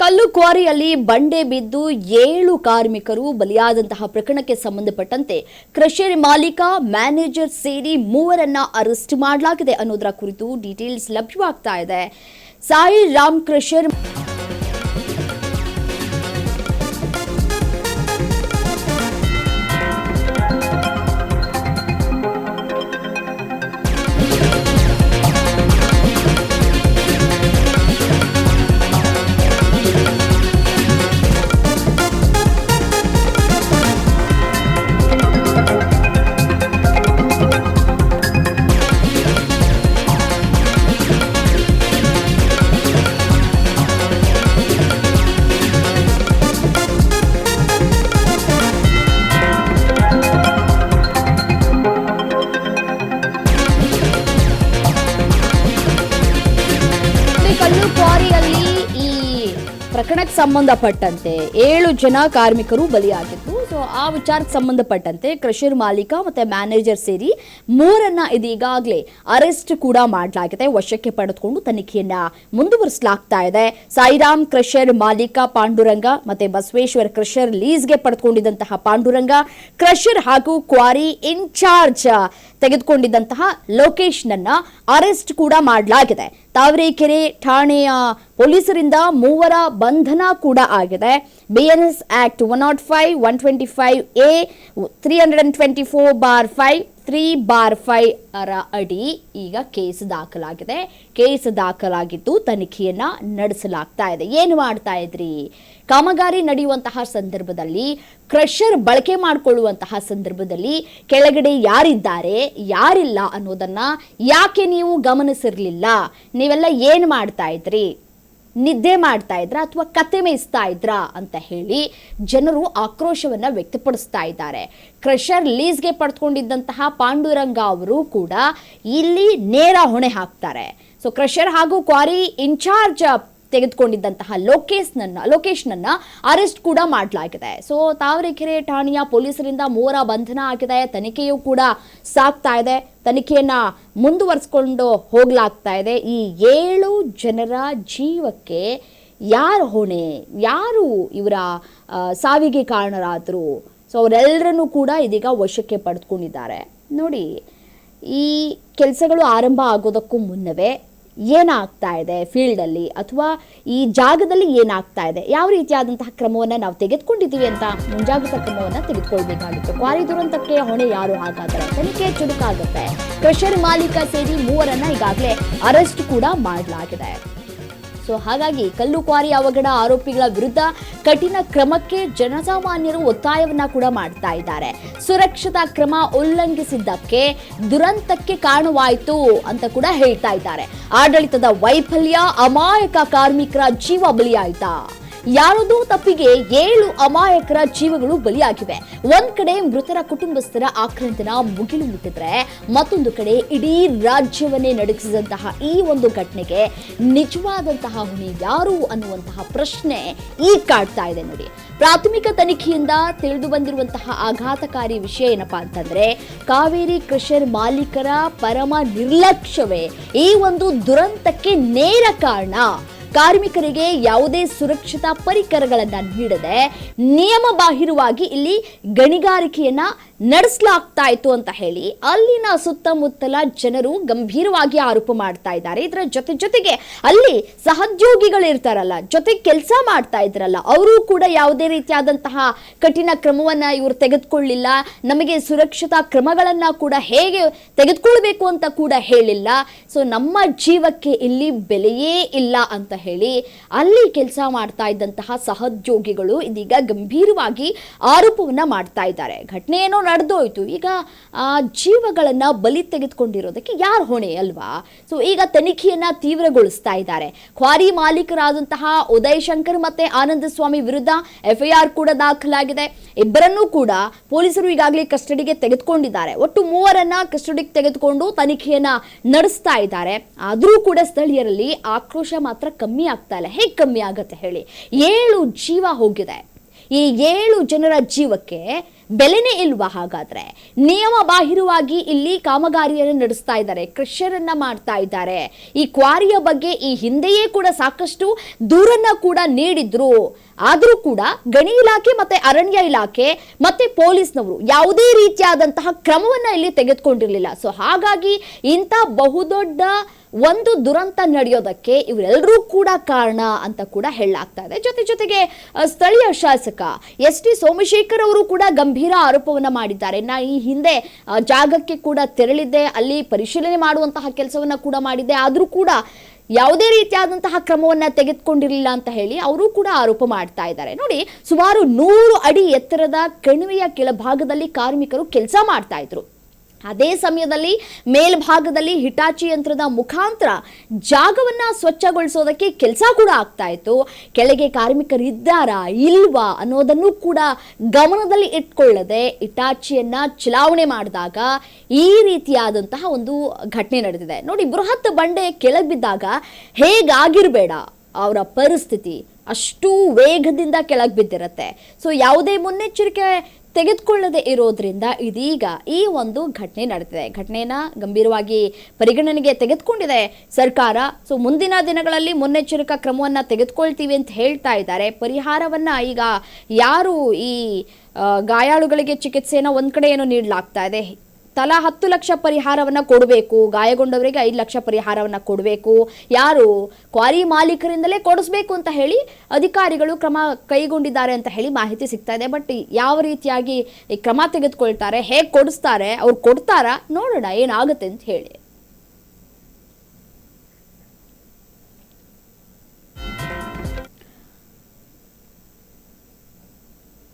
ಕಲ್ಲು ಕ್ವಾರಿಯಲ್ಲಿ ಬಂಡೆ ಬಿದ್ದು 7 ಕಾರ್ಮಿಕರು ಬಲಿಯಾದಂತಹ ಪ್ರಕರಣಕ್ಕೆ ಸಂಬಂಧಪಟ್ಟಂತೆ ಕ್ರಷರ್ ಮಾಲೀಕ ಮ್ಯಾನೇಜರ್ ಸೇರಿ 3ರನ್ನ ಅರೆಸ್ಟ್ ಮಾಡಲಾಗಿದೆ ಅನ್ನೋದರ ಕುರಿತು ಡೀಟೇಲ್ಸ್ ಲಭ್ಯವಾಗ್ತಾ ಇದೆ. ಸಾಯಿ ರಾಮ್ ಕ್ರಷರ್ ಪ್ರಕರಣಕ್ಕೆ ಸಂಬಂಧಪಟ್ಟಂತೆ 7 ಜನ ಕಾರ್ಮಿಕರು ಬಲಿಯಾಗಿದ್ದು. ಸೊ ಆ ವಿಚಾರಕ್ಕೆ ಸಂಬಂಧಪಟ್ಟಂತೆ ಕ್ರಷರ್ ಮಾಲೀಕ ಮತ್ತೆ ಮ್ಯಾನೇಜರ್ ಸೇರಿ 3ರನ್ನ ಇದೀಗಾಗಲೇ ಅರೆಸ್ಟ್ ಕೂಡ ಮಾಡಲಾಗಿದೆ. ವಶಕ್ಕೆ ಪಡೆದುಕೊಂಡು ತನಿಖೆಯನ್ನ ಮುಂದುವರಿಸಲಾಗ್ತಾ ಇದೆ. ಸಾಯಿರಾಮ್ ಕ್ರಷರ್ ಮಾಲೀಕ ಪಾಂಡುರಂಗ ಮತ್ತೆ ಬಸವೇಶ್ವರ ಕ್ರಷರ್ ಲೀಸ್ಗೆ ಪಡೆದುಕೊಂಡಿದ್ದಂತಹ ಪಾಂಡುರಂಗ, ಕ್ರಷರ್ ಹಾಗೂ ಕ್ವಾರಿ ಇನ್ಚಾರ್ಜ್ ತೆಗೆದುಕೊಂಡಿದ್ದಂತಹ ಲೋಕೇಶ್ನನ್ನ ಅರೆಸ್ಟ್ ಕೂಡ ಮಾಡಲಾಗಿದೆ. ತಾವರೆಕೆರೆ ಠಾಣೆಯ ಪೊಲೀಸರಿಂದ 3ರ ಬಂಧನ ಕೂಡ ಆಗಿದೆ. ಬಿಎನ್ಎಸ್ ಆಕ್ಟ್ 105, 125A, 324/5, 3/5 ಅಡಿ ಈಗ ಕೇಸ್ ದಾಖಲಾಗಿದೆ. ಕೇಸ್ ದಾಖಲಾಗಿದ್ದು ತನಿಖೆಯನ್ನ ನಡೆಸಲಾಗ್ತಾ ಇದೆ. ಏನು ಮಾಡ್ತಾ ಇದ್ರಿ? ಕಾಮಗಾರಿ ನಡೆಯುವಂತಹ ಸಂದರ್ಭದಲ್ಲಿ, ಕ್ರಷರ್ ಬಳಕೆ ಮಾಡಿಕೊಳ್ಳುವಂತಹ ಸಂದರ್ಭದಲ್ಲಿ ಕೆಳಗಡೆ ಯಾರಿದ್ದಾರೆ ಯಾರಿಲ್ಲ ಅನ್ನೋದನ್ನ ಯಾಕೆ ನೀವು ಗಮನಿಸಿರ್ಲಿಲ್ಲ? ನೀವೆಲ್ಲ ಏನು ಮಾಡ್ತಾ ಇದ್ರಿ? ನಿದ್ದೆ ಮಾಡ್ತಾ ಇದ್ರ ಅಥವಾ ಕತೆ ಮೇಯಿಸ್ತಾ ಇದ್ರಾ ಅಂತ ಹೇಳಿ ಜನರು ಆಕ್ರೋಶವನ್ನ ವ್ಯಕ್ತಪಡಿಸ್ತಾ ಇದ್ದಾರೆ. ಕ್ರಷರ್ ಲೀಸ್ಗೆ ಪಡೆದುಕೊಂಡಿದ್ದಂತಹ ಪಾಂಡುರಂಗ ಅವರು ಕೂಡ ಇಲ್ಲಿ ನೇರ ಹೊಣೆ ಹಾಕ್ತಾರೆ. ಸೊ ಕ್ರಷರ್ ಹಾಗೂ ಕ್ವಾರಿ ಇನ್ಚಾರ್ಜ್ ತೆಗೆದುಕೊಂಡಿದ್ದಂತಹ ಲೋಕೇಶ್ನನ್ನ ಅರೆಸ್ಟ್ ಕೂಡ ಮಾಡಲಾಗಿದೆ. ಸೊ ತಾವರೆಕೆರೆ ಠಾಣೆಯ ಪೊಲೀಸರಿಂದ 3ರ ಬಂಧನ ಆಗಿದೆ. ತನಿಖೆಯೂ ಕೂಡ ಸಾಗ್ತಾ ಇದೆ. ತನಿಖೆಯನ್ನ ಮುಂದುವರಿಸಿಕೊಂಡು ಹೋಗ್ಲಾಗ್ತಾ ಇದೆ. ಈ 7 ಜನರ ಜೀವಕ್ಕೆ ಯಾರು ಹೊಣೆ? ಯಾರು ಇವರ ಸಾವಿಗೆ ಕಾರಣರಾದರು? ಸೊ ಅವರೆಲ್ಲರನ್ನೂ ಕೂಡ ಇದೀಗ ವಶಕ್ಕೆ ಪಡೆದುಕೊಂಡಿದ್ದಾರೆ. ನೋಡಿ, ಈ ಕೆಲಸಗಳು ಆರಂಭ ಆಗೋದಕ್ಕೂ ಮುನ್ನವೇ ಏನಾಗ್ತಾ ಇದೆ ಫೀಲ್ಡಲ್ಲಿ ಅಥವಾ ಈ ಜಾಗದಲ್ಲಿ ಏನಾಗ್ತಾ ಇದೆ, ಯಾವ ರೀತಿಯಾದಂತಹ ಕ್ರಮವನ್ನು ನಾವು ತೆಗೆದುಕೊಂಡಿದ್ದೀವಿ ಅಂತ ಮುಂಜಾಗ್ರತಾ ಕ್ರಮವನ್ನು ತೆಗೆದುಕೊಳ್ಬೇಕಾಗಿತ್ತು. ಕ್ವಾರಿ ದುರಂತಕ್ಕೆ ಹೊಣೆ ಯಾರು? ಹಾಗಾದರೆ ತನಿಖೆ ಚುರುಕಾಗುತ್ತೆ. ಕ್ರಷರ್ ಮಾಲೀಕ ಸೇರಿ 3ರನ್ನ ಈಗಾಗಲೇ ಅರೆಸ್ಟ್ ಕೂಡ ಮಾಡಲಾಗಿದೆ. ಸೊ ಹಾಗಾಗಿ ಕಲ್ಲು ಕ್ವಾರಿ ಅವಘಡ ಆರೋಪಿಗಳ ವಿರುದ್ಧ ಕಠಿಣ ಕ್ರಮಕ್ಕೆ ಜನಸಾಮಾನ್ಯರು ಒತ್ತಾಯವನ್ನ ಕೂಡ ಮಾಡ್ತಾ ಇದ್ದಾರೆ. ಸುರಕ್ಷತಾ ಕ್ರಮ ಉಲ್ಲಂಘಿಸಿದ್ದಕ್ಕೆ ದುರಂತಕ್ಕೆ ಕಾರಣವಾಯಿತು ಅಂತ ಕೂಡ ಹೇಳ್ತಾ ಇದ್ದಾರೆ. ಆಡಳಿತದ ವೈಫಲ್ಯ, ಅಮಾಯಕ ಕಾರ್ಮಿಕರ ಜೀವ ಬಲಿಯಾಯ್ತಾ? ಯಾರದೋ ತಪ್ಪಿಗೆ 7 ಅಮಾಯಕರ ಜೀವಗಳು ಬಲಿಯಾಗಿವೆ. ಒಂದ್ ಕಡೆ ಮೃತರ ಕುಟುಂಬಸ್ಥರ ಆಕ್ರಂದನ ಮುಗಿಲು ಮುಟ್ಟಿದ್ರೆ, ಮತ್ತೊಂದು ಕಡೆ ಇಡೀ ರಾಜ್ಯವನ್ನೇ ನಡುಗಿಸಿದಂತಹ ಈ ಒಂದು ಘಟನೆಗೆ ನಿಜವಾದಂತಹ ಹೊಣೆ ಯಾರು ಅನ್ನುವಂತಹ ಪ್ರಶ್ನೆ ಈಗ ಕಾಡ್ತಾ ಇದೆ. ನೋಡಿ, ಪ್ರಾಥಮಿಕ ತನಿಖೆಯಿಂದ ತಿಳಿದು ಬಂದಿರುವಂತಹ ಆಘಾತಕಾರಿ ವಿಷಯ ಏನಪ್ಪಾ ಅಂತಂದ್ರೆ, ಕಾವೇರಿ ಕ್ರಷರ್ ಮಾಲೀಕರ ಪರಮ ನಿರ್ಲಕ್ಷ್ಯವೇ ಈ ಒಂದು ದುರಂತಕ್ಕೆ ನೇರ ಕಾರಣ. ಕಾರ್ಮಿಕರಿಗೆ ಯಾವುದೇ ಸುರಕ್ಷತಾ ಪರಿಕರಗಳನ್ನ ನೀಡದೆ ನಿಯಮ ಬಾಹಿರವಾಗಿ ಇಲ್ಲಿ ಗಣಿಗಾರಿಕೆಯನ್ನ ನಡೆಸಲಾಗ್ತಾ ಇತ್ತು ಅಂತ ಹೇಳಿ ಅಲ್ಲಿನ ಸುತ್ತಮುತ್ತಲ ಜನರು ಗಂಭೀರವಾಗಿ ಆರೋಪ ಮಾಡ್ತಾ ಇದ್ದಾರೆ. ಇದರ ಜೊತೆಗೆ ಅಲ್ಲಿ ಸಹೋದ್ಯೋಗಿಗಳಿರ್ತಾರಲ್ಲ, ಜೊತೆ ಕೆಲಸ ಮಾಡ್ತಾ ಇದ್ರಲ್ಲ, ಅವರು ಕೂಡ ಯಾವುದೇ ರೀತಿಯಾದಂತಹ ಕಠಿಣ ಕ್ರಮವನ್ನ ಇವರು ತೆಗೆದುಕೊಳ್ಳಿಲ್ಲ. ನಮಗೆ ಸುರಕ್ಷತಾ ಕ್ರಮಗಳನ್ನ ಕೂಡ ಹೇಗೆ ತೆಗೆದುಕೊಳ್ಬೇಕು ಅಂತ ಕೂಡ ಹೇಳಿಲ್ಲ. ಸೊ ನಮ್ಮ ಜೀವಕ್ಕೆ ಇಲ್ಲಿ ಬೆಲೆಯೇ ಇಲ್ಲ ಅಂತ ಹೇಳಿ ಅಲ್ಲಿ ಕೆಲಸ ಮಾಡ್ತಾ ಇದ್ದಂತಹ ಸಹೋದ್ಯೋಗಿಗಳು ಇದೀಗ ಗಂಭೀರವಾಗಿ ಆರೋಪವನ್ನ ಮಾಡ್ತಾ ಇದ್ದಾರೆ. ಘಟನೆ ಏನೋ ನಡೆದೋಯ್ತು, ಈಗ ಜೀವಗಳನ್ನ ಬಲಿ ತೆಗೆದುಕೊಂಡಿರೋದಕ್ಕೆ ಯಾರು ಹೊಣೆ ಅಲ್ವಾ? ಸೊ ಈಗ ತನಿಖೆಯನ್ನ ತೀವ್ರಗೊಳಿಸ್ತಾ ಇದ್ದಾರೆ. ಕ್ವಾರಿ ಮಾಲೀಕರಾದಂತಹ ಉದಯ್ ಶಂಕರ್ ಮತ್ತೆ ಆನಂದ ಸ್ವಾಮಿ ವಿರುದ್ಧ FIR ಕೂಡ ದಾಖಲಾಗಿದೆ. ಇಬ್ಬರನ್ನೂ ಕೂಡ ಪೊಲೀಸರು ಈಗಾಗಲೇ ಕಸ್ಟಡಿಗೆ ತೆಗೆದುಕೊಂಡಿದ್ದಾರೆ. ಒಟ್ಟು 3ರನ್ನ ಕಸ್ಟಡಿಗೆ ತೆಗೆದುಕೊಂಡು ತನಿಖೆಯನ್ನ ನಡೆಸ್ತಾ ಇದ್ದಾರೆ. ಆದರೂ ಕೂಡ ಸ್ಥಳೀಯರಲ್ಲಿ ಆಕ್ರೋಶ ಮಾತ್ರ ಕಮ್ಮಿ ಆಗ್ತಾ ಇಲ್ಲ. ಹೇಗೆ ಕಮ್ಮಿ ಆಗತ್ತೆ ಹೇಳಿ? 7 ಜೀವ ಹೋಗಿದೆ. ಈ 7 ಜನರ ಜೀವಕ್ಕೆ ಬೆಲೆನೇ ಇಲ್ವಾ? ಹಾಗಾದ್ರೆ ನಿಯಮ ಬಾಹಿರವಾಗಿ ಇಲ್ಲಿ ಕಾಮಗಾರಿಯನ್ನು ನಡೆಸ್ತಾ ಇದ್ದಾರೆ, ಕ್ರಷರನ್ನ ಮಾಡ್ತಾ ಇದ್ದಾರೆ. ಈ ಕ್ವಾರಿಯ ಬಗ್ಗೆ ಈ ಹಿಂದೆಯೇ ಕೂಡ ಸಾಕಷ್ಟು ದೂರನ್ನ ಕೂಡ ನೀಡಿದ್ರು. ಆದರೂ ಕೂಡ ಗಣಿ ಇಲಾಖೆ ಮತ್ತೆ ಅರಣ್ಯ ಇಲಾಖೆ ಮತ್ತೆ ಪೊಲೀಸ್ನವರು ಯಾವುದೇ ರೀತಿಯಾದಂತಹ ಕ್ರಮವನ್ನ ಇಲ್ಲಿ ತೆಗೆದುಕೊಂಡಿರಲಿಲ್ಲ. ಸೊ ಹಾಗಾಗಿ ಇಂಥ ಬಹುದೊಡ್ಡ ಒಂದು ದುರಂತ ನಡೆಯೋದಕ್ಕೆ ಇವರೆಲ್ಲರೂ ಕೂಡ ಕಾರಣ ಅಂತ ಕೂಡ ಹೇಳಲಾಗ್ತಾ ಇದೆ. ಜೊತೆಗೆ ಸ್ಥಳೀಯ ಶಾಸಕ ಎಸ್.ಟಿ. ಸೋಮಶೇಖರ್ ಅವರು ಕೂಡ ಗಂಭೀರ ಆರೋಪವನ್ನ ಮಾಡಿದ್ದಾರೆ. ನಾ ಈ ಹಿಂದೆ ಜಾಗಕ್ಕೆ ಕೂಡ ತೆರಳಿದ್ದೆ, ಅಲ್ಲಿ ಪರಿಶೀಲನೆ ಮಾಡುವಂತಹ ಕೆಲಸವನ್ನ ಕೂಡ ಮಾಡಿದ್ದೆ, ಆದರೂ ಕೂಡ ಯಾವುದೇ ರೀತಿಯಾದಂತಹ ಕ್ರಮವನ್ನ ತೆಗೆದುಕೊಂಡಿರಲಿಲ್ಲ ಅಂತ ಹೇಳಿ ಅವರು ಕೂಡ ಆರೋಪ ಮಾಡ್ತಾ ಇದ್ದಾರೆ. ನೋಡಿ, ಸುಮಾರು 100 ಅಡಿ ಎತ್ತರದ ಕಣಿವೆಯ ಕೆಳಭಾಗದಲ್ಲಿ ಕಾರ್ಮಿಕರು ಕೆಲಸ ಮಾಡ್ತಾ ಇದ್ರು. ಅದೇ ಸಮಯದಲ್ಲಿ ಮೇಲ್ಭಾಗದಲ್ಲಿ ಹಿಟಾಚಿ ಯಂತ್ರದ ಮುಖಾಂತರ ಜಾಗವನ್ನ ಸ್ವಚ್ಛಗೊಳಿಸೋದಕ್ಕೆ ಕೆಲಸ ಕೂಡ ಆಗ್ತಾ ಇತ್ತು. ಕೆಳಗೆ ಕಾರ್ಮಿಕರಿದ್ದಾರಾ ಇಲ್ವಾ ಅನ್ನೋದನ್ನು ಕೂಡ ಗಮನದಲ್ಲಿ ಇಟ್ಕೊಳ್ಳದೆ ಹಿಟಾಚಿಯನ್ನ ಚಲಾವಣೆ ಮಾಡಿದಾಗ ಈ ರೀತಿಯಾದಂತಹ ಒಂದು ಘಟನೆ ನಡೆದಿದೆ. ನೋಡಿ, ಬೃಹತ್ ಬಂಡೆ ಕೆಳಗೆ ಬಿದ್ದಾಗ ಹೇಗಾಗಿರ್ಬೇಡ ಅವರ ಪರಿಸ್ಥಿತಿ, ಅಷ್ಟು ವೇಗದಿಂದ ಕೆಳಗೆ ಬಿದ್ದಿರತ್ತೆ. ಸೊ ಯಾವುದೇ ಮುನ್ನೆಚ್ಚರಿಕೆ ತೆಗೆದುಕೊಳ್ಳದೆ ಇರೋದ್ರಿಂದ ಇದೀಗ ಈ ಒಂದು ಘಟನೆ ನಡೆದಿದೆ. ಘಟನೆಯನ್ನ ಗಂಭೀರವಾಗಿ ಪರಿಗಣನೆಗೆ ತೆಗೆದುಕೊಂಡಿದೆ ಸರ್ಕಾರ. ಸೊ ಮುಂದಿನ ದಿನಗಳಲ್ಲಿ ಮುನ್ನೆಚ್ಚರಿಕಾ ಕ್ರಮವನ್ನ ತೆಗೆದುಕೊಳ್ತೀವಿ ಅಂತ ಹೇಳ್ತಾ ಇದ್ದಾರೆ. ಪರಿಹಾರವನ್ನ ಈಗ ಯಾರು ಈ ಗಾಯಾಳುಗಳಿಗೆ ಚಿಕಿತ್ಸೆಯನ್ನ ಒಂದ್ ಕಡೆ ಏನೋ ನೀಡಲಾಗ್ತಾ ಇದೆ, ತಲಾ 10 ಲಕ್ಷ ಪರಿಹಾರವನ್ನ ಕೊಡಬೇಕು, ಗಾಯಗೊಂಡವರಿಗೆ 5 ಲಕ್ಷ ಪರಿಹಾರವನ್ನ ಕೊಡಬೇಕು, ಯಾರು ಕ್ವಾರಿ ಮಾಲೀಕರಿಂದಲೇ ಕೊಡಿಸ್ಬೇಕು ಅಂತ ಹೇಳಿ ಅಧಿಕಾರಿಗಳು ಕ್ರಮ ಕೈಗೊಂಡಿದ್ದಾರೆ ಅಂತ ಹೇಳಿ ಮಾಹಿತಿ ಸಿಗ್ತಾ ಇದೆ. ಬಟ್ ಯಾವ ರೀತಿಯಾಗಿ ಈ ಕ್ರಮ ತೆಗೆದುಕೊಳ್ತಾರೆ, ಹೇಗೆ ಕೊಡಿಸ್ತಾರೆ, ಅವ್ರು ಕೊಡ್ತಾರಾ, ನೋಡೋಣ ಏನಾಗುತ್ತೆ ಅಂತ ಹೇಳಿ.